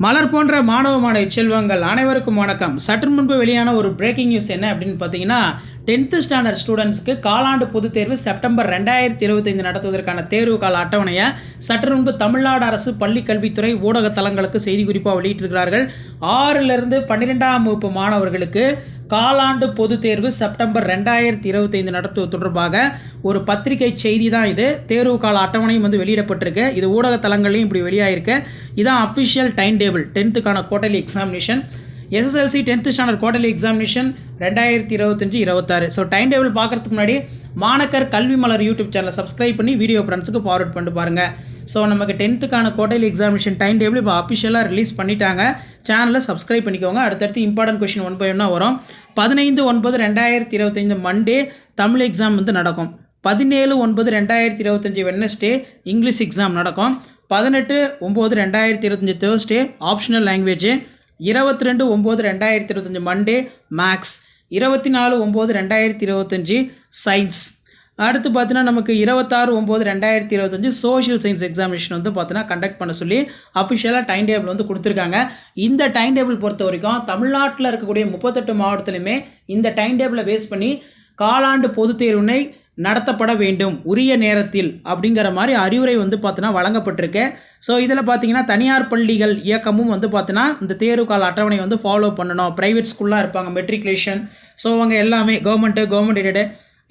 மலர் போன்ற மாணவ செல்வங்கள் அனைவருக்கும் வணக்கம். சற்று முன்பு வெளியான ஒரு பிரேக்கிங் நியூஸ் என்ன அப்படின்னு பார்த்தீங்கன்னா, 10th ஸ்டாண்டர்ட் ஸ்டூடெண்ட்ஸ்க்கு காலாண்டு பொதுத் தேர்வு செப்டம்பர் 2025 நடத்துவதற்கான தேர்வு கால அட்டவணையை சற்று முன்பு தமிழ்நாடு அரசு பள்ளிக் கல்வித்துறை ஊடக தளங்களுக்கு செய்தி குறிப்பாக வெளியிட்டிருக்கிறார்கள். 6லிருந்து 12ஆம் வகுப்பு மாணவர்களுக்கு காலாண்டு பொதுத் தேர்வு செப்டம்பர் 2025 நடத்துவது தொடர்பாக ஒரு பத்திரிகை செய்தி தான் இது. தேர்வு கால அட்டவணையும் வெளியிடப்பட்டிருக்கு. இது ஊடக தளங்களையும் இப்படி வெளியாகிருக்கு. இதான் official time table 10th quarterly examination. SSLC 10th standard quarterly examination 2025-26. So time table பார்க்குறதுக்கு முன்னாடி மாணக்கர் கல்வி மலர் யூடியூப் சேனலை சப்ஸ்கிரைப் பண்ணி வீடியோ ஃப்ரெண்ட்ஸுக்கு ஃபார்வர்ட் பண்ணிட்டு பாருங்கள். ஸோ நமக்கு 10th quarterly examination time table இப்போ அஃபிஷியலாக ரிலீஸ் பண்ணிட்டாங்க. சேனலை சப்ஸ்கிரைப் பண்ணிக்கோங்க. அடுத்தடுத்து இம்பார்ட்டன்ட் கொஸ்டின் 1 by 1 வரும். 15/9/2025 மண்டே தமிழ் எக்ஸாம் நடக்கும். 17/9/2025 வெட்னஸ்டே இங்கிலீஷ் எக்ஸாம் நடக்கும். 18/9/2025 Thursday optional language. 22/9/2025 Monday maths. 24/9/2025 science. அடுத்து பார்த்தீங்கன்னா நமக்கு 26/9/2025 சோஷியல் சயின்ஸ் எக்ஸாமினேஷன் பார்த்தீங்கன்னா கண்டக்ட் பண்ண சொல்லி அஃபிஷியலாக டைம் டேபிள் கொடுத்துருக்காங்க. இந்த டைம் டேபிள் பொறுத்த வரைக்கும் தமிழ்நாட்டில் இருக்கக்கூடிய 38 மாவட்டத்திலுமே இந்த டைம் டேபிளை பேஸ் பண்ணி காலாண்டு பொதுத் தேர்வினை நடத்தப்பட வேண்டும் உரிய நேரத்தில் அப்படிங்கிற மாதிரி அறிவுரை பார்த்தீங்கன்னா வழங்கப்பட்டிருக்கு. ஸோ இதில் பார்த்தீங்கன்னா தனியார் பள்ளிகள் இயக்கமும் பார்த்தீங்கன்னா இந்த தேர்வு கால அட்டவணை ஃபாலோ பண்ணணும். ப்ரைவேட் ஸ்கூலாக இருப்பாங்க, மெட்ரிகுலேஷன், ஸோ அவங்க எல்லாமே கவர்மெண்ட் எய்டடு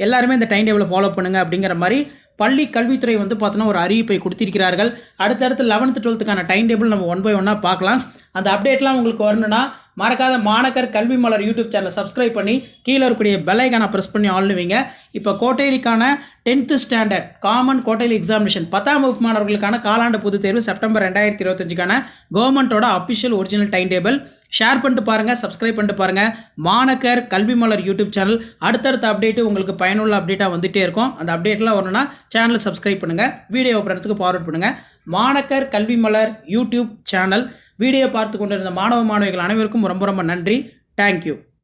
எல்லாருமே இந்த டைம் டேபிளை ஃபாலோ பண்ணுங்கள் அப்படிங்கிற மாதிரி பள்ளி கல்வித்துறை பார்த்தீங்கன்னா ஒரு அறிவிப்பை கொடுத்திருக்கிறார்கள். அடுத்தடுத்து 11th 12th டைம் டேபிள் நம்ம 1 by 1 பார்க்கலாம். அந்த அப்டேட்லாம் உங்களுக்கு வரணும்னா மறக்காத மாணக்கர் கல்வி மலர் யூடியூப் சேனலை சப்ஸ்கிரைப் பண்ணி கீழே இருக்கக்கூடிய பெல் ஐக்கானை ப்ரெஸ் பண்ணி ஆள்னு வைங்க. இப்போ கோட்டைலிக்கான 10th ஸ்டாண்டர்ட் காமன் கோட்டைலி எக்ஸாமினேஷன் 10ஆம் வகுப்பு மாணவர்களுக்கான காலாண்டு பொதுத் தேர்வு செப்டம்பர் 2025 கவர்மெண்ட்டோட official original time table share பண்ணிட்டு பாருங்கள், சப்ஸ்கிரைப் பண்ணிட்டு பாருங்கள். மாணக்கர் கல்வி மலர் யூடியூப் சேனல் அடுத்தடுத்த அப்டேட்டு உங்களுக்கு பயனுள்ள அப்டேட்டாக வந்துகிட்டே இருக்கும். அந்த அப்டேட்லாம் வரணும்னா சேனலை சப்ஸ்கிரைப் பண்ணுங்கள், வீடியோ பண்ணுறதுக்கு ஃபார்வர்ட் பண்ணுங்கள். மாணக்கர் கல்வி மலர் யூடியூப் சேனல் வீடியோ பார்த்து கொண்டிருந்த மாணவிகள் அனைவருக்கும் ரொம்ப ரொம்ப நன்றி. தேங்க்யூ.